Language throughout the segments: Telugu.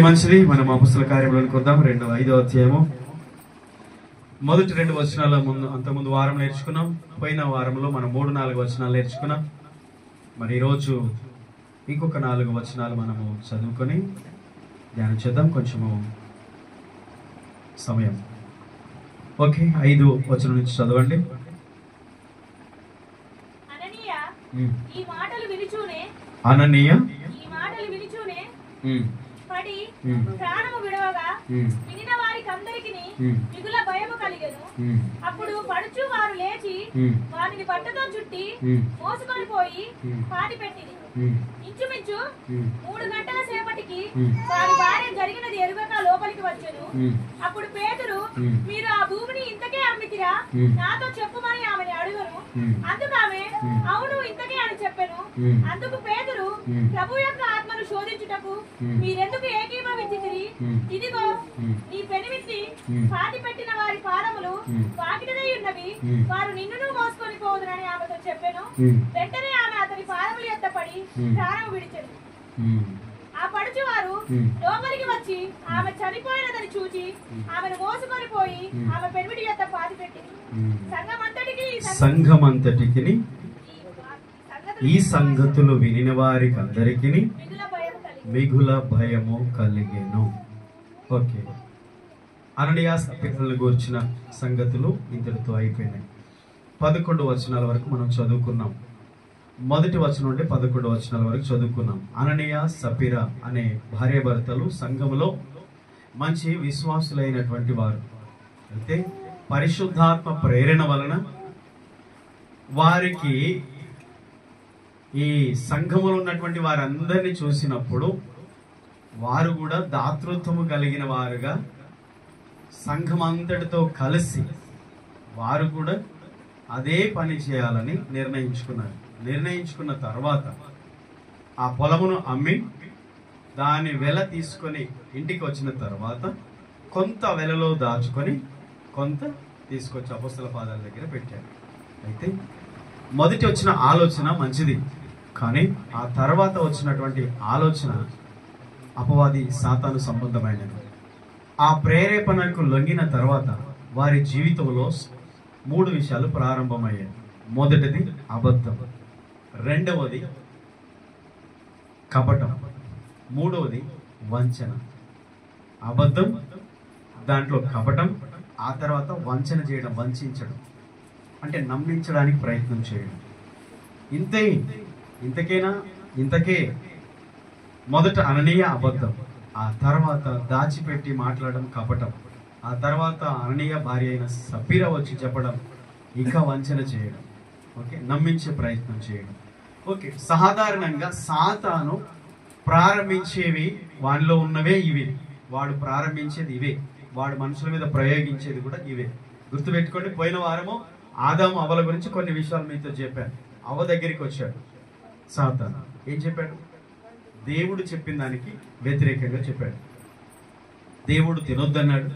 మంచిది. మనం అపొస్తలుల కార్యములను కొద్దాం 5వ అధ్యాయము మొదటి 2 వచనాల అంతకుముందు వారం నేర్చుకున్నాం. పోయిన వారంలో మనం 3-4 వచనాలు నేర్చుకున్నాం. మరి ఈరోజు ఇంకొక 4 వచనాలు మనము చదువుకొని ధ్యానం చేద్దాం. కొంచెము సమయం. ఓకే, 5 వచనం నుంచి చదవండి. అననీయ పడి ప్రాణము విడవగా వినిన వారికందరికి మిగుల భయము కలిగెను. అప్పుడు పడుచు వారు లేచి వారిని బట్టతో చుట్టి మోసుకొని పోయి పాతి పెట్టింది. ఇంచుమించు 3 గంటల సేపటికి వారి భార్య జరిగినది ఎరుగక లోపలికి వచ్చెను. అప్పుడు పేతురు, మీరు ఆ భూమిని ఇంతకే అమ్మితిరా, నాతో చెప్పుమని ఆమెని అడుగను. అందుకు ఆమె, అవును ఇంతకే అని చెప్పెను. అందుకు పేతురు, ప్రభు యొక్క ఆత్మను శోధించుటకు మీరెందుకు ఏకీభవించితిరి? ఇదిగో నీ పెనిమిటి పాతి పెట్టిన వారి పాదములు వాకిటదై ఉన్నవి, వారు నిన్నును మోసుకొని పోదురని ఆమెతో చెప్పెను. వెంటనే ఆమె అతని పాదములు ఎత్త పడి ప్రాణం విడిచెను. ఆ పడుచు వారు లోపలికి వచ్చి ఆమె చనిపోయినదని చూచి ఆమెను మోసుకొని పోయి ఆమె పెనిమిటి ఎత్త పాతి పెట్టింది. సంఘమంతటికి ఈ సంగతులు వినిన వారికి అందరికి మిగుల భయము కలిగెను. ఓకే, అననీయ సప్పీరలను గూర్చిన సంగతులు ఇంతటితో అయిపోయినాయి. 11 వచనాల వరకు మనం చదువుకున్నాం. మొదటి వచనం నుండి 11 వచనాల వరకు చదువుకున్నాం. అననీయ సప్పీర అనే భార్యాభర్తలు సంఘములో మంచి విశ్వాసులైనటువంటి వారు. అయితే పరిశుద్ధాత్మ ప్రేరణ వలన వారికి ఈ సంఘములో ఉన్నటువంటి వారందరినీ చూసినప్పుడు వారు కూడా దాతృత్వము కలిగిన వారుగా సంఘమంతటితో కలిసి వారు కూడా అదే పని చేయాలని నిర్ణయించుకున్న తర్వాత ఆ పొలమును అమ్మి దాని వెల తీసుకొని ఇంటికి వచ్చిన తర్వాత కొంత వెలలో దాచుకొని కొంత తీసుకొచ్చి అపొస్తలుల పాదాల దగ్గర పెట్టారు. అయితే మొదటి వచ్చిన ఆలోచన మంచిది, కానీ ఆ తర్వాత వచ్చినటువంటి ఆలోచన అపవాది సాతాను సంబంధమైనది. ఆ ప్రేరేపణకు లొంగిన తర్వాత వారి జీవితంలో 3 విషయాలు ప్రారంభమయ్యాయి. మొదటిది అబద్ధం, రెండవది కపటం, మూడవది వంచన. అబద్ధం, దాంట్లో కపటం, ఆ తర్వాత వంచన చేయడం, వంచడం అంటే నమ్మించడానికి ప్రయత్నం చేయడం. ఇంతకే మొదట అననీయ అబద్ధం, ఆ తర్వాత దాచిపెట్టి మాట్లాడడం కపటం, ఆ తర్వాత అననీయ భార్య అయిన సప్పీర వచ్చి చెప్పడం, ఇంకా వంచన చేయడం. ఓకే, నమ్మించే ప్రయత్నం చేయడం. ఓకే, సాధారణంగా సాతాను ప్రారంభించేవి వానిలో ఉన్నవే ఇవి. వాడు ప్రారంభించేది ఇవే, వాడు మనుషుల మీద ప్రయోగించేది కూడా ఇవే. గుర్తుపెట్టుకోండి, పోయిన వారము ఆదాము అవ్వల గురించి కొన్ని విషయాలు మీతో చెప్పాను. అవ్వ దగ్గరికి వచ్చాడు సాతాను. ఏం చెప్పాడు? దేవుడు చెప్పిన దానికి వ్యతిరేకంగా చెప్పాడు. దేవుడు తినొద్దన్నాడు.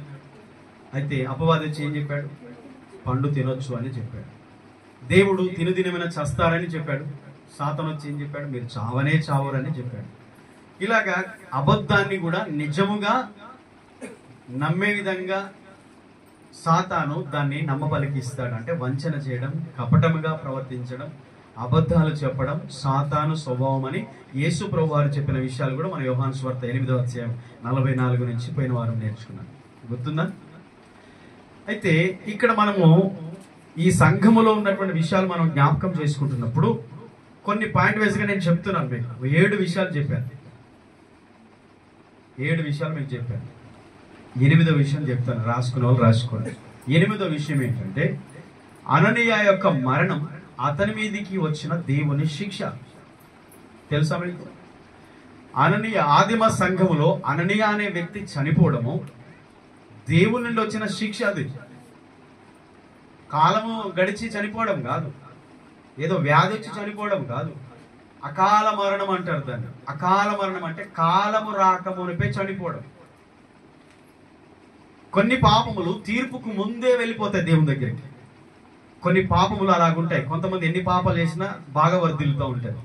అయితే అపవాది వచ్చి ఏం చెప్పాడు? పండు తినొచ్చు అని చెప్పాడు. దేవుడు తినుదినమైన చస్తారని చెప్పాడు. సాతాను వచ్చి ఏం చెప్పాడు? మీరు చావనే చావరని చెప్పాడు. ఇలాగా అబద్ధాన్ని కూడా నిజముగా నమ్మే విధంగా సాతాను దాన్ని నమ్మబలికిస్తాడు. అంటే వంచన చేయడం, కపటముగా ప్రవర్తించడం, అబద్ధాలు చెప్పడం సాతాను స్వభావం అని యేసు ప్రభు వారు చెప్పిన విషయాలు కూడా మన యోహాను సువార్త 8వ అధ్యాయం 44 నుంచి పోయిన వారం నేర్చుకున్నాం. గుర్తుందా? అయితే ఇక్కడ మనము ఈ సంఘములో ఉన్నటువంటి విషయాలు మనం జ్ఞాపకం చేసుకుంటున్నప్పుడు కొన్ని పాయింట్ వైజ్గా నేను చెప్తున్నాను. మీకు 7 విషయాలు చెప్పాను. 7 విషయాలు మీకు చెప్పాను. 8వ విషయం చెప్తాను. రాసుకున్న వాళ్ళు రాసుకోండి. 8వ విషయం ఏంటంటే అననీయ యొక్క మరణం అతని మీదికి వచ్చిన దేవుని శిక్ష. తెలుసా మీకు? అననీయ ఆదిమ సంఘములో అననీయ అనే వ్యక్తి చనిపోవడము దేవుని నుండి వచ్చిన శిక్ష. అది కాలము గడిచి చనిపోవడం కాదు, ఏదో వ్యాధి వచ్చి చనిపోవడం కాదు. అకాల మరణం అంటారు దాన్ని. అకాల మరణం అంటే కాలము రాకమునిపై చనిపోవడం. కొన్ని పాపములు తీర్పుకు ముందే వెళ్ళిపోతాయి దేవుని దగ్గరికి. కొన్ని పాపములు అలాగుంటాయి. కొంతమంది ఎన్ని పాపాలు చేసినా బాగా వర్ధిల్లుతూ ఉంటారు,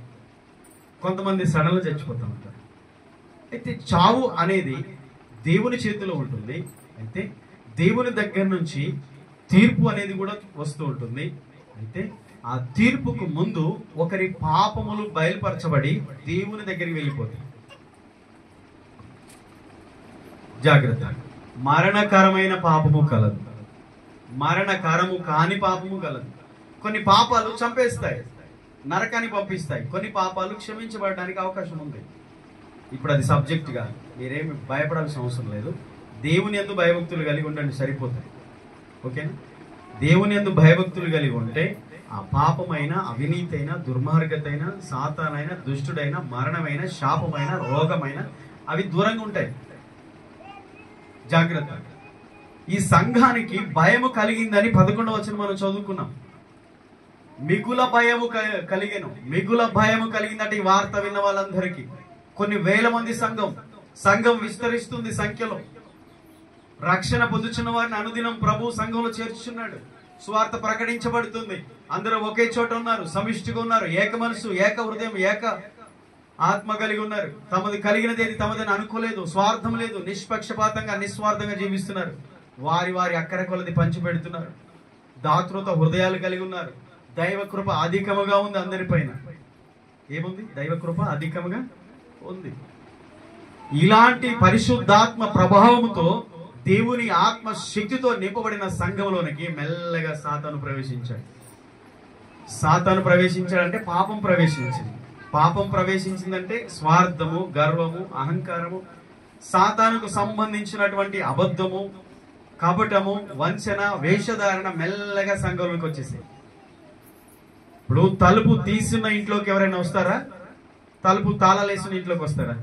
కొంతమంది సడన్గా చచ్చిపోతూ ఉంటారు. అయితే చావు అనేది దేవుని చేతిలో ఉంటుంది. అయితే దేవుని దగ్గర నుంచి తీర్పు అనేది కూడా వస్తూ ఉంటుంది. అయితే ఆ తీర్పుకు ముందు ఒకరి పాపములు బయలుపరచబడి దేవుని దగ్గరికి వెళ్ళిపోతాయి. జాగ్రత్త. మరణకరమైన పాపము కలదు, మరణకరము కాని పాపము కలదు. కొన్ని పాపాలు చంపేస్తాయి, నరకాన్ని పంపిస్తాయి. కొన్ని పాపాలు క్షమించబడడానికి అవకాశం ఉంది. ఇప్పుడు అది సబ్జెక్ట్ గా మీరేమి భయపడాల్సిన అవసరం లేదు. దేవుని యందు భయభక్తులు కలిగి ఉండండి, సరిపోతాయి. ఓకేనా? దేవుని యందు భయభక్తులు కలిగి ఉంటే ఆ పాపమైన, అవినీతైన, దుర్మార్గతైన, సాతానైన, దుష్టుడైన, మరణమైన, శాపమైన, రోగమైన అవి దూరంగా ఉంటాయి. జాగ్రత్త. ఈ సంఘానికి భయము కలిగిందని 11వ వచనం మనం చదువుకున్నాం. మిగుల భయము కలిగెను. మిగుల భయము కలిగిందంటే ఈ వార్త విన్న వాళ్ళందరికీ. కొన్ని వేల మంది సంఘం విస్తరిస్తుంది సంఖ్యలో. రక్షణ పొందుచున్న వారిని అనుదినం ప్రభు సంఘంలో చేర్చుచున్నాడు. సువార్త ప్రకటించబడుతుంది. అందరూ ఒకే చోట ఉన్నారు, సమిష్టిగా ఉన్నారు, ఏక మనసు, ఏక హృదయం, ఏక ఆత్మ కలిగి ఉన్నారు. తమది కలిగినది ఏది తమదని అనుకోలేదు, స్వార్థం లేదు, నిష్పక్షపాతంగా నిస్వార్థంగా జీవిస్తున్నారు. వారి అక్కర కొలది పంచి పెడుతున్నారు. దాతృత హృదయాలు కలిగి ఉన్నారు. దైవ కృప అధికముగా ఉంది అందరిపైన. ఏముంది? దైవ కృప అధికముగా ఉంది. ఇలాంటి పరిశుద్ధాత్మ ప్రభావంతో దేవుని ఆత్మ శక్తితో నింపబడిన సంఘంలోనికి మెల్లగా సాతాను ప్రవేశించాడు. సాతాను ప్రవేశించాడంటే పాపం ప్రవేశించింది. పాపం ప్రవేశించిందంటే స్వార్థము, గర్వము, అహంకారము, సాతానుకు సంబంధించినటువంటి అబద్ధము, కపటము, వంచన, వేషధారణ మెల్లగా సంఘంలోకి వచ్చేసాయి. ఇప్పుడు తలుపు తీసిన ఇంట్లోకి ఎవరైనా వస్తారా? తలుపు తాళాలేసిన ఇంట్లోకి వస్తారా?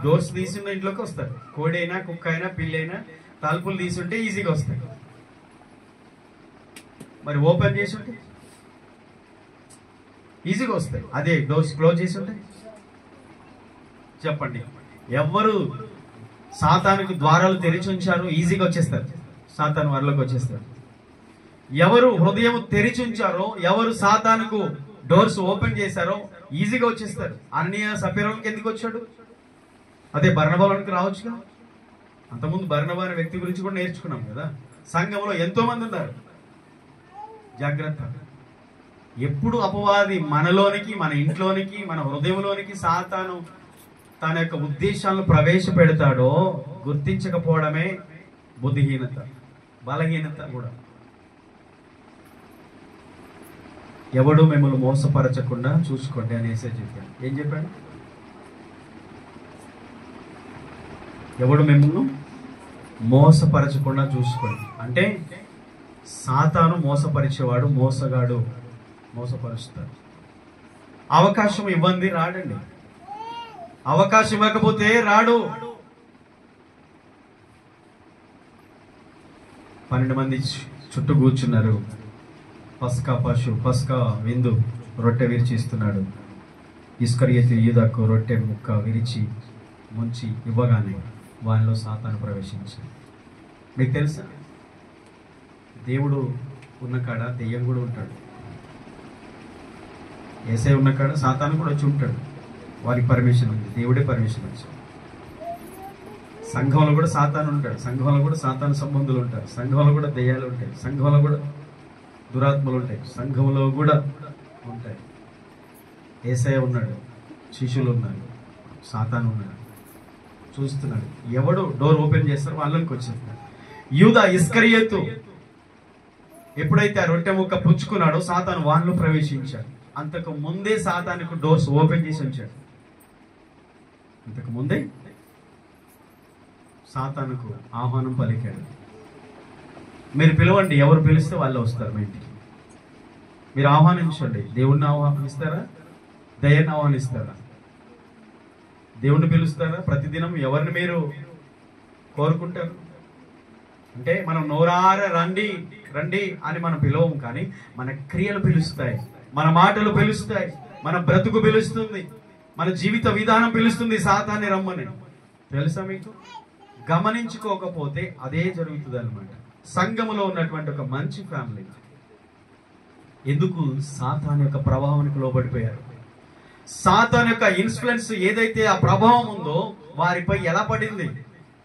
డోర్స్ తీసిన ఇంట్లోకి వస్తారు. కోడి అయినా, కుక్క అయినా, పిల్లి అయినా తలుపులు తీసుంటే ఈజీగా వస్తాయి. మరి ఓపెన్ చేసి ఉంటే ఈజీగా వస్తాయి. అదే డోర్స్ క్లోజ్ చేసి ఉంటే చెప్పండి, ఎవరు సాతానుకు ద్వారాలు తెరిచి ఉంచారు ఈజీగా వచ్చేస్తారు, సాతాను వారిలోకి వచ్చేస్తారు. ఎవరు హృదయం తెరిచి ఉంచారో, ఎవరు సాతానుకు డోర్స్ ఓపెన్ చేశారో ఈజీగా వచ్చేస్తారు. అననీయ సఫీరాకి ఎందుకు వచ్చాడు? అదే బర్నబాలోనికి రావచ్చుగా. అంతకుముందు బర్నబా అనే వ్యక్తి గురించి కూడా నేర్చుకున్నాం కదా. సంఘంలో ఎంతో మంది ఉన్నారు. జాగ్రత్త. ఎప్పుడు అపవాది మనలోనికి, మన ఇంట్లోనికి, మన హృదయంలోనికి సాతాను తన యొక్క ఉద్దేశాలను ప్రవేశపెడతాడో గుర్తించకపోవడమే బుద్ధిహీనత, బలహీనత కూడా. ఎవడు మిమ్మల్ని మోసపరచకుండా చూసుకోండి అనేసే చెప్పాడు. ఏం చెప్పాడు? ఎవడు మిమ్మల్ని మోసపరచకుండా చూసుకోండి అంటే సాతాను మోసపరిచేవాడు, మోసగాడు, మోసపరుస్తాడు. అవకాశం ఇవ్వండి, రాడండి. అవకాశం ఇవ్వకపోతే రాడు. 12 మంది చుట్టూ కూర్చున్నారు. పస్కా విందు రొట్టె విరిచి ఇస్తున్నాడు. ఇస్కరియోతు యూదాకు రొట్టె ముక్క విరిచి ముంచి ఇవ్వగానే వానిలో సాతాను ప్రవేశించాడు. మీకు తెలుసా, దేవుడు ఉన్న కాడ దెయ్యం కూడా ఉంటాడు. యేసయ్య ఉన్న కాడ సాతాను కూడా వచ్చి ఉంటాడు. వారికి పర్మిషన్ ఉంది, దేవుడే పర్మిషన్ ఇచ్చాడు. సంఘంలో కూడా సాతాను ఉంటాడు, సంఘంలో కూడా సాతాను సంబంధులు ఉంటారు, సంఘంలో కూడా దెయ్యాలు ఉంటాయి, సంఘంలో కూడా దురాత్మలు ఉంటాయి, సంఘంలో కూడా ఉంటాయి. యేసయ్య ఉన్నాడు, శిష్యులు ఉన్నారు, సాతాను ఉన్నాడు, చూస్తున్నాడు. ఎవడు డోర్ ఓపెన్ చేస్తారో వాళ్ళకి వచ్చేస్తాడు. యూదా ఇస్కరియోతు ఎప్పుడైతే ఆ రొట్టె ముక్క పుచ్చుకున్నాడో సాతాను వాళ్ళు ప్రవేశించాడు. అంతకు ముందే సాతానుకు డోర్స్ ఓపెన్ చేసి ఉంచాడు. అంతకు ముందే సాతానుకు ఆహ్వానం పలికాడు. మీరు పిలవండి, ఎవరు పిలిస్తే వాళ్ళు వస్తారు మీ ఇంటికి. మీరు ఆహ్వానించండి. దేవుణ్ణి ఆహ్వానిస్తారా? దయ్యాన్ని ఆహ్వానిస్తారా? దేవుణ్ణి పిలుస్తారా? ప్రతిదినం ఎవరిని మీరు కోరుకుంటారు? అంటే మనం నోరార రండి రండి అని మనం పిలవము, కానీ మన క్రియలు పిలుస్తాయి, మన మాటలు పిలుస్తాయి, మన బ్రతుకు పిలుస్తుంది, మన జీవిత విధానం పిలుస్తుంది సాతాన్ని రమ్మని. తెలుసా మీకు? గమనించుకోకపోతే అదే జరుగుతుంది అన్నమాట. సంఘములో ఉన్నటువంటి ఒక మంచి ఫ్యామిలీ ఎందుకు సాతాను యొక్క ప్రభావానికి లోబడిపోయారు? సాతాను యొక్క ఇన్ఫ్లుయెన్స్ ఏదైతే ఆ ప్రభావం ఉందో వారిపై ఎలా పడింది,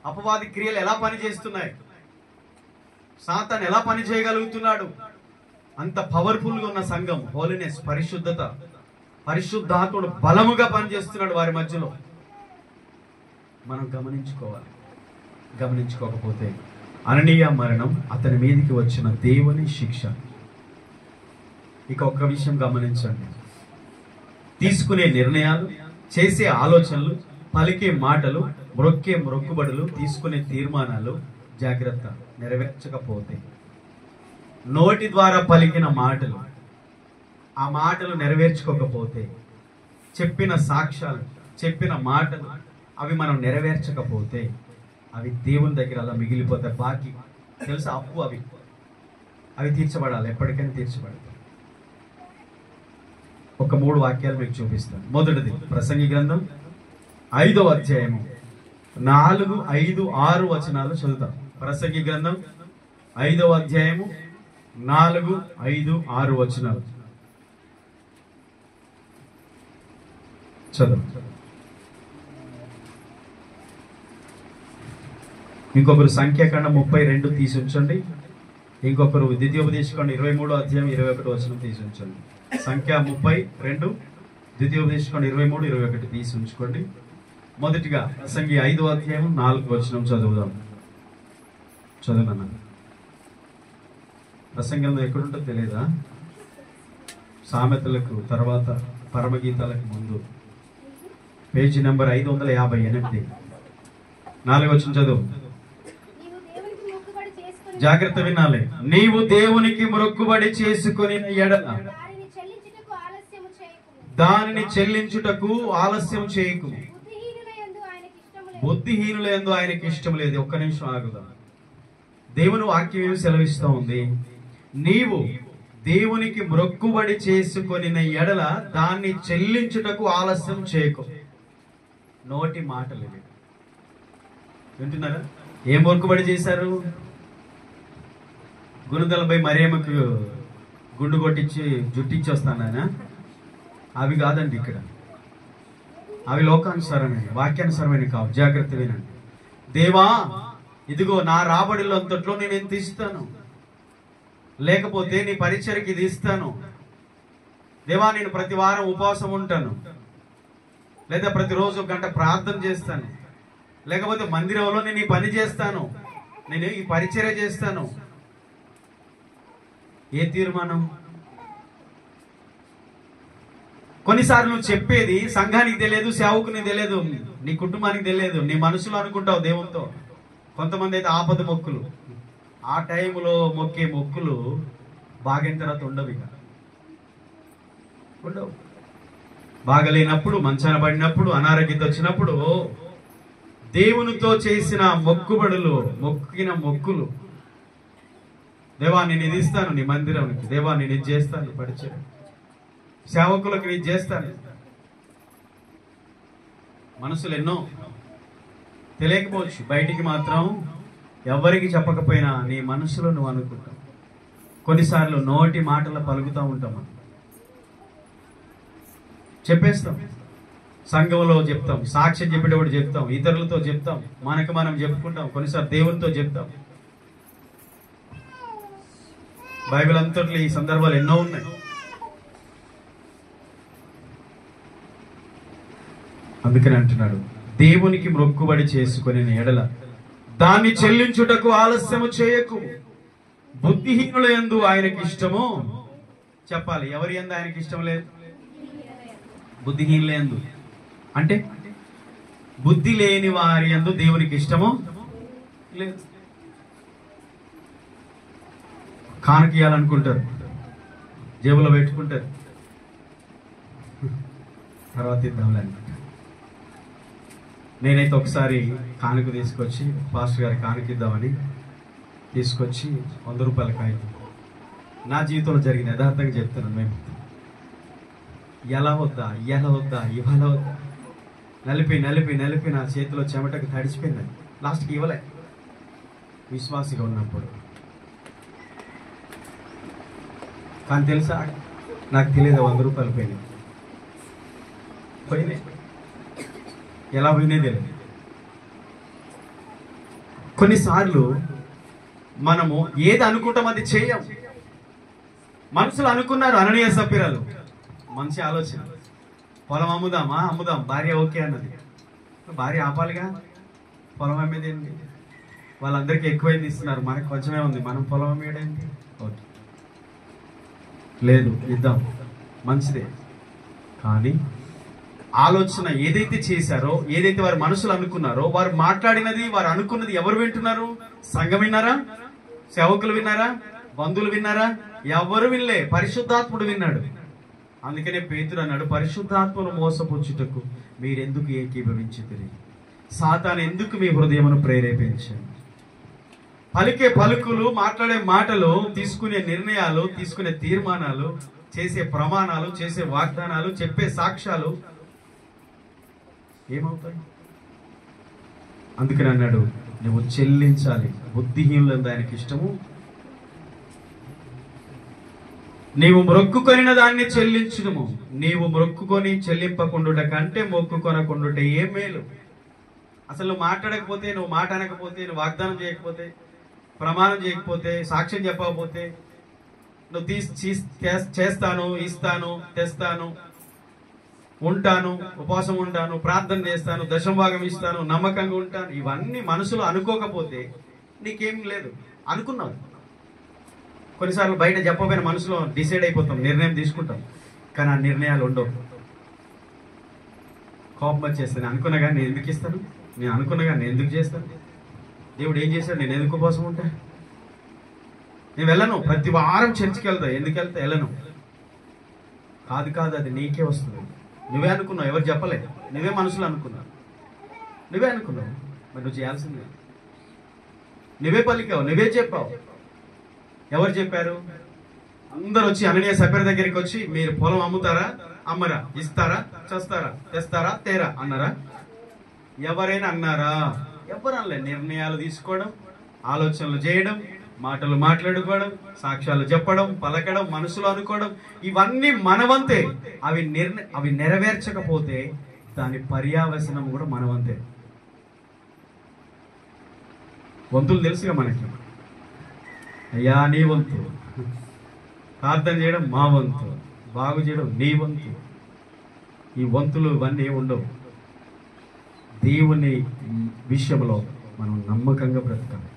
అపవాది క్రియలు ఎలా పనిచేస్తున్నాయి, సాతాను ఎలా పని చేయగలుగుతున్నాడు. అంత పవర్ఫుల్ గా ఉన్న సంఘం, హోలీనెస్, పరిశుద్ధత, పరిశుద్ధాత్ముడు బలముగా పనిచేస్తున్నాడు వారి మధ్యలో. మనం గమనించుకోవాలి. గమనించుకోకపోతే అననీయ మరణం అతని మీదకి వచ్చిన దేవుని శిక్ష. ఇక ఒక్క విషయం గమనించండి, తీసుకునే నిర్ణయాలు, చేసే ఆలోచనలు, పలికే మాటలు, మొక్కుబడులు, తీసుకునే తీర్మానాలు జాగ్రత్త. నెరవేర్చకపోతే, నోటి ద్వారా పలికిన మాటలు, ఆ మాటలు నెరవేర్చుకోకపోతే, చెప్పిన సాక్ష్యాలు, చెప్పిన మాటలు అవి మనం నెరవేర్చకపోతే అవి దేవుని దగ్గర అలా మిగిలిపోతాయి. బాకీ తెలుసా, అప్పు. అవి తీర్చబడాలి, ఎప్పటికైనా తీర్చబడాలి. ఒక 3 వాక్యాలు మీకు చూపిస్తాను. మొదటిది ప్రసంగి గ్రంథం 5వ అధ్యాయము 4, 5, 6 వచనాలు చదువుతాం. ప్రసంగి గ్రంథం 5వ అధ్యాయము 4, 5, 6 వచనాలు చదువు. ఇంకొకరు సంఖ్యాకాండం 32 తీసి ఉంచండి. ఇంకొకరు ద్వితీయోపదేశకాండం 23వ అధ్యాయం 21 వచనం తీసి ఉంచండి. సంఖ్య 32, ద్వితీయోపదేశకాండం 23, 21 తీసి ఉంచుకోండి. మొదటిగా ప్రసంగి 5వ అధ్యాయం 4వ వచనం చదువుదాం. చదువునన్నా. ప్రసంగంలో ఎక్కడుంటో తెలియదా? సామెతలకు తర్వాత పరమగీతాలకు ముందు పేజీ నెంబర్ 558, 4వ వచనం చదువు. జాగ్రత్త వినాలి. నీవు దేవునికి మొక్కుబడి చేసుకొని ఎడల దానిని చెల్లించుటకు ఆలస్యం చేయకు. బుద్ధిహీనులందు ఆయనకి ఇష్టం లేదు. ఒక్క నిమిషం ఆగుదా. దేవుని వాక్యం ఏమి సెలవిస్తూ ఉంది? నీవు దేవునికి మొక్కుబడి చేసుకొని ఎడల దాన్ని చెల్లించుటకు ఆలస్యం చేయకు. నోటి మాటలు ఇవి. వింటున్నారా? ఏం మొక్కుబడి చేశారు? గుణదలపై మరియమ్మకు గుండు కొట్టించి జుట్టించి వస్తానైనా? అవి కాదండి. ఇక్కడ అవి లోకానుసారమైన, వాక్యానుసారమైన కావు. జాగ్రత్త వినండి. దేవా, ఇదిగో నా రాబడిలో అంతట్లో నేను ఎంత ఇస్తాను, లేకపోతే నీ పరిచర్కి ఇది ఇస్తాను. దేవా, నేను ప్రతి వారం ఉపవాసం ఉంటాను, లేదా ప్రతిరోజు 1 గంట ప్రార్థన చేస్తాను, లేకపోతే మందిరంలో నేను ఈ పని చేస్తాను, నేను ఈ పరిచర్య చేస్తాను. ఏ తీర్మానం? కొన్నిసార్లు నువ్వు చెప్పేది సంఘానికి తెలియదు, సేవకునికి తెలియదు, నీ కుటుంబానికి తెలియదు, నీ మనసులో అనుకుంటావు దేవునితో. కొంతమంది అయితే ఆపద మొక్కులు, ఆ టైంలో మొక్కే మొక్కులు బాగైన తర్వాత ఉండవు. ఇక ఉండవు. బాగలేనప్పుడు, మంచాన పడినప్పుడు, అనారోగ్యత వచ్చినప్పుడు దేవునితో చేసిన మొక్కుబడులు, మొక్కిన మొక్కులు, దేవా నేను ఇది ఇస్తాను నీ మందిరానికి, దేవా నేను ఇది చేస్తాను పరిచయం, సేవకులకు ఇది చేస్తాను. మనసులు ఎన్నో తెలియకపోవచ్చు, బయటికి మాత్రం ఎవరికి చెప్పకపోయినా నీ మనసులో నువ్వు అనుకుంటావు. కొన్నిసార్లు నోటి మాటలు పలుకుతూ ఉంటాం, మనం చెప్పేస్తాం, సంఘంలో చెప్తాం, సాక్ష్యం చెప్పేటప్పుడు చెప్తాం, ఇతరులతో చెప్తాం, మనకు మనం చెప్పుకుంటాం, కొన్నిసార్లు దేవునితో చెప్తాం. బైబిల్ అంతట్లో ఈ సందర్భాలు ఎన్నో ఉన్నాయి. అందుకని అంటున్నాడు, దేవునికి మొక్కుబడి చేసుకొని ఎడల దాన్ని చెల్లించుటకు ఆలస్యము చేయకు. బుద్ధిహీనుల యందు ఆయనకి ఇష్టము. చెప్పాలి, ఎవరి యందు ఆయనకి ఇష్టం లేదు? బుద్ధిహీనుల యందు. అంటే బుద్ధి లేని వారి యందు దేవునికి ఇష్టము లేదు. కానుకీయాలనుకుంటారు, జేబులో పెట్టుకుంటారు, తర్వాత ఇద్దాంలే అనుకుంటారు. నేనైతే ఒకసారి కానుక తీసుకొచ్చి, పాస్టర్ గారి కానుక ఇద్దామని తీసుకొచ్చి 100 రూపాయల కాగితం, నా జీవితంలో జరిగిన యథార్థంగా చెప్తున్నాను. మేము ఎలా వద్దా ఇవాళ వద్దా నలిపి నా చేతిలో చెమటకు తడిచిపోయిందని లాస్ట్కి ఇవ్వలే. విశ్వాసిగా ఉన్నప్పుడు. కానీ తెలుసా, నాకు తెలియదు 100 రూపాయలు పోయినాయి. పోయినాయి. ఎలా పోయినాయి తెలియదు. కొన్నిసార్లు మనము ఏది అనుకుంటాం అది చేయం. మనుషులు అనుకున్నారు అననీయ సప్పిరాలు, మంచి ఆలోచన, పొలం అమ్ముదామా, అమ్ముదాం, భార్య ఓకే అన్నది. భార్య ఆపాలిగా, పొలం అమ్మేది ఏంటి, వాళ్ళందరికీ ఎక్కువైంది ఇస్తున్నారు, మనకు కొంచెమే ఉంది, మనం పొలం అమ్మేయడేంటి, ఓకే లేదు ఇద్దాం, మంచిదే. కానీ ఆలోచన ఏదైతే చేశారో, ఏదైతే వారు మనుషులు అనుకున్నారో, వారు మాట్లాడినది, వారు అనుకున్నది ఎవరు వింటున్నారు? సంఘం విన్నారా? సేవకులు విన్నారా? బంధువులు విన్నారా? ఎవరు వినలే, పరిశుద్ధాత్ముడు విన్నాడు. అందుకనే పేతురు అన్నాడు, పరిశుద్ధాత్మను మోసపుచ్చుటకు మీరెందుకు ఏకీభవించితిరి? సాతాను ఎందుకు మీ హృదయమును ప్రేరేపించండి? పలికే పలుకులు, మాట్లాడే మాటలు, తీసుకునే నిర్ణయాలు, తీసుకునే తీర్మానాలు, చేసే ప్రమాణాలు, చేసే వాగ్దానాలు, చెప్పే సాక్ష్యాలు ఏమవుతాయి? అందుకని అన్నాడు, నువ్వు చెల్లించాలి. బుద్ధిహీనులు దానికి ఇష్టము. నీవు మొక్కుకొనిన దాన్ని చెల్లించుము. నీవు మొక్కుకొని చెల్లింపకుండుట కంటే మొక్కుకొనకుండుట ఏ మేలు? అసలు నువ్వు మాట్లాడకపోతే, నువ్వు మాట అనకపోతే, నువ్వు వాగ్దానం చేయకపోతే, ప్రమాణం చేయకపోతే, సాక్ష్యం చెప్పకపోతే, నువ్వు చేస్తాను, ఇస్తాను, తెస్తాను, ఉంటాను, ఉపవాసం ఉంటాను, ప్రార్థన చేస్తాను, దశమభాగం ఇస్తాను, నమ్మకంగా ఉంటాను, ఇవన్నీ మనసులో అనుకోకపోతే నీకేం లేదు. అనుకున్నావు. కొన్నిసార్లు బయట చెప్పకపోయిన మనసులో డిసైడ్ అయిపోతాం, నిర్ణయం తీసుకుంటాం, కానీ ఆ నిర్ణయాలు ఉండవు. కోపం వచ్చేస్తాను, నేను అనుకున్నా కానీ నేను ఎందుకు ఇస్తాను, నేను అనుకున్నా కానీ నేను ఎందుకు చేస్తాను, దేవుడు ఏం చేశాడు, నేను ఎందుకు ఉపవాసం ఉంటా, నేను వెళ్ళను, ప్రతి వారం చర్చికి వెళ్తా, ఎందుకు వెళ్తా, వెళ్ళను. కాదు, అది నీకే వస్తుంది. నువ్వే అనుకున్నావు, ఎవరు చెప్పలే, నువ్వే మనసులో అనుకున్నావు, నువ్వే అనుకున్నావు, మరి నువ్వు చేయాల్సిందే. నువ్వే పలికావు, నువ్వే చెప్పావు. ఎవరు చెప్పారు? అందరు వచ్చి అననీయ సప్పిరా దగ్గరికి వచ్చి, మీరు పొలం అమ్ముతారా, అమ్మరా, ఇస్తారా, చేస్తారా, తెస్తారా, తేరా అన్నారా? ఎవరైనా అన్నారా? ఎవరు అనలే. నిర్ణయాలు తీసుకోవడం, ఆలోచనలు చేయడం, మాటలు మాట్లాడుకోవడం, సాక్ష్యాలు చెప్పడం, పలకడం, మనసులో అనుకోవడం, ఇవన్నీ మనవంతే. అవి నెరవేర్చకపోతే దాని పర్యావసనం కూడా మనవంతే. వంతులు తెలుసుగా మనకి. అయ్యా నీ వంతు, ప్రార్థన చేయడం మా వంతు, బాగు చేయడం నీ వంతు. ఈ వంతులు ఇవన్నీ ఉండవు. దేవుని విషయంలో మనం నమ్మకంగా బ్రతకాలి.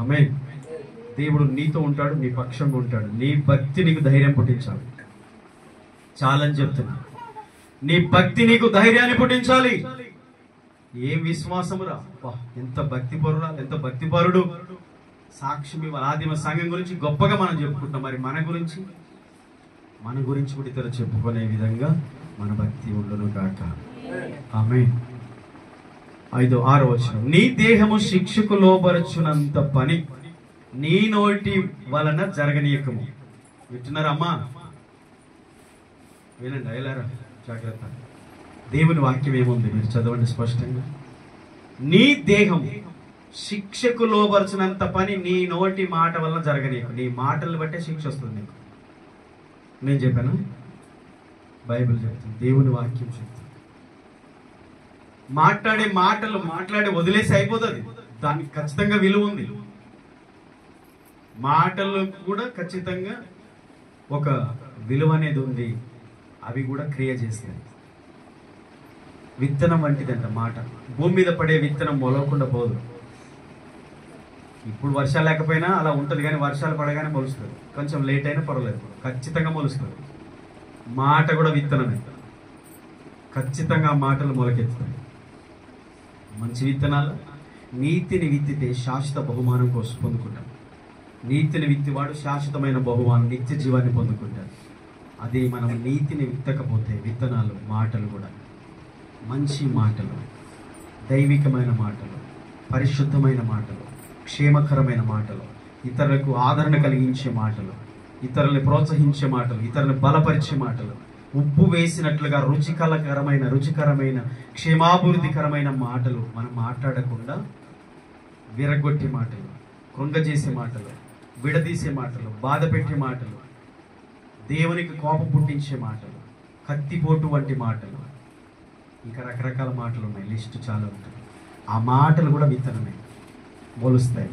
ఆమేన్. దేవుడు నీతో ఉంటాడు, నీ పక్షంగా ఉంటాడు. నీ భక్తి నీకు ధైర్యం పుట్టించాలి. చాలని చెప్తున్నా, నీ భక్తి నీకు ధైర్యాన్ని పుట్టించాలి. ఏం విశ్వాసమురా, ఎంత భక్తి పరురా, ఎంత భక్తి పరుడు. సాక్ష్యం ఇవ్వాలి. ఆదిమ సంఘం గురించి గొప్పగా మనం చెప్పుకుంటాం, మరి మన గురించి కూడా ఇతరులు చెప్పుకునే విధంగా మన భక్తి ఉండును గాక. ఆమేన్. 5-6 వచనం, నీ దేహము శిక్షకు లోబరచునంత పని నీ నోటి వలన జరగనీయకము. వింటున్నారమ్మా? వినండి అయ్యలారా, జాగ్రత్త. దేవుని వాక్యం ఏముంది మీరు చదవండి స్పష్టంగా. నీ దేహం శిక్షకు లోబరచినంత పని నీ నోటి మాట వలన జరగనీయకు. నీ మాటలు బట్టే శిక్ష వస్తుంది నీకు. నేను చెప్పాను, బైబిల్ చెప్తుంది, దేవుని వాక్యం చెప్తుంది. మాట్లాడే మాటలు మాట్లాడి వదిలేసి అయిపోతుంది. దానికి ఖచ్చితంగా విలువ ఉంది. మాటలు కూడా ఖచ్చితంగా ఒక విలువ అనేది ఉంది. అవి కూడా క్రియ చేస్తాయి. విత్తనం వంటిదంట మాట. భూమి మీద పడే విత్తనం మొలవకుండా పోదు. ఇప్పుడు వర్షాలు లేకపోయినా అలా ఉంటుంది, కానీ వర్షాలు పడగానే మొలుస్తుంది. కొంచెం లేట్ అయినా పర్వాలేదు, ఖచ్చితంగా మొలుస్తుంది. మాట కూడా విత్తనమే. ఖచ్చితంగా ఆ మాటలు మొలకెత్తుతాయి. మంచి విత్తనాలు. నీతిని విత్తితే శాశ్వత బహుమానం కోసం పొందుకుంటాం. నీతిని విత్తివాడు శాశ్వతమైన బహుమానం, నిత్య జీవాన్ని పొందుకుంటాడు. అదే మనం నీతిని విత్తకపోతే విత్తనాలు, మాటలు కూడా మంచి మాటలు, దైవికమైన మాటలు, పరిశుద్ధమైన మాటలు, క్షేమకరమైన మాటలు, ఇతరులకు ఆదరణ కలిగించే మాటలు, ఇతరుల్ని ప్రోత్సహించే మాటలు, ఇతరులను బలపరిచే మాటలు, ఉప్పు వేసినట్లుగా రుచికరమైన క్షేమాభివృద్ధికరమైన మాటలు మనం మాట్లాడకుండా విరగొట్టే మాటలు, కృంగజేసే మాటలు, విడదీసే మాటలు, బాధ పెట్టే మాటలు, దేవునికి కోపం పుట్టించే మాటలు, కత్తిపోటు వంటి మాటలు, ఇంకా రకరకాల మాటలు ఉన్నాయి, లిస్ట్ చాలా ఉంటుంది. ఆ మాటలు కూడా విత్తనమే, మొలుస్తాయి.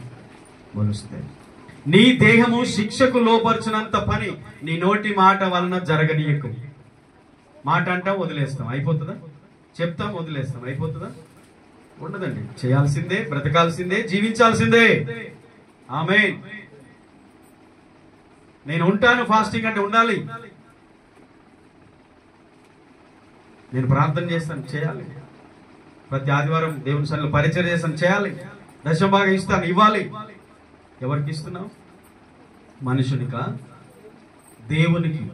నీ దేహము శిక్షకు లోపరిచినంత పని నీ నోటి మాట వలన జరగనీయకు. మాట అంటాం, వదిలేస్తాం, అయిపోతుందా? చెప్తాం, వదిలేస్తాం, అయిపోతుందా? ఉండదండి. చేయాల్సిందే, బ్రతకాల్సిందే, జీవించాల్సిందే. ఆమేన్. నేను ఉంటాను ఫాస్టింగ్ అంటే ఉండాలి. నేను ప్రార్థన చేస్తాను, చేయాలి. ప్రతి ఆదివారం దేవుని సన్నిధిలో పరిచర్య చేస్తాను, చేయాలి. దశభాగం ఇస్తాను, ఇవ్వాలి. ఎవరికి ఇస్తున్నావు? మనుషునికా? దేవునికి.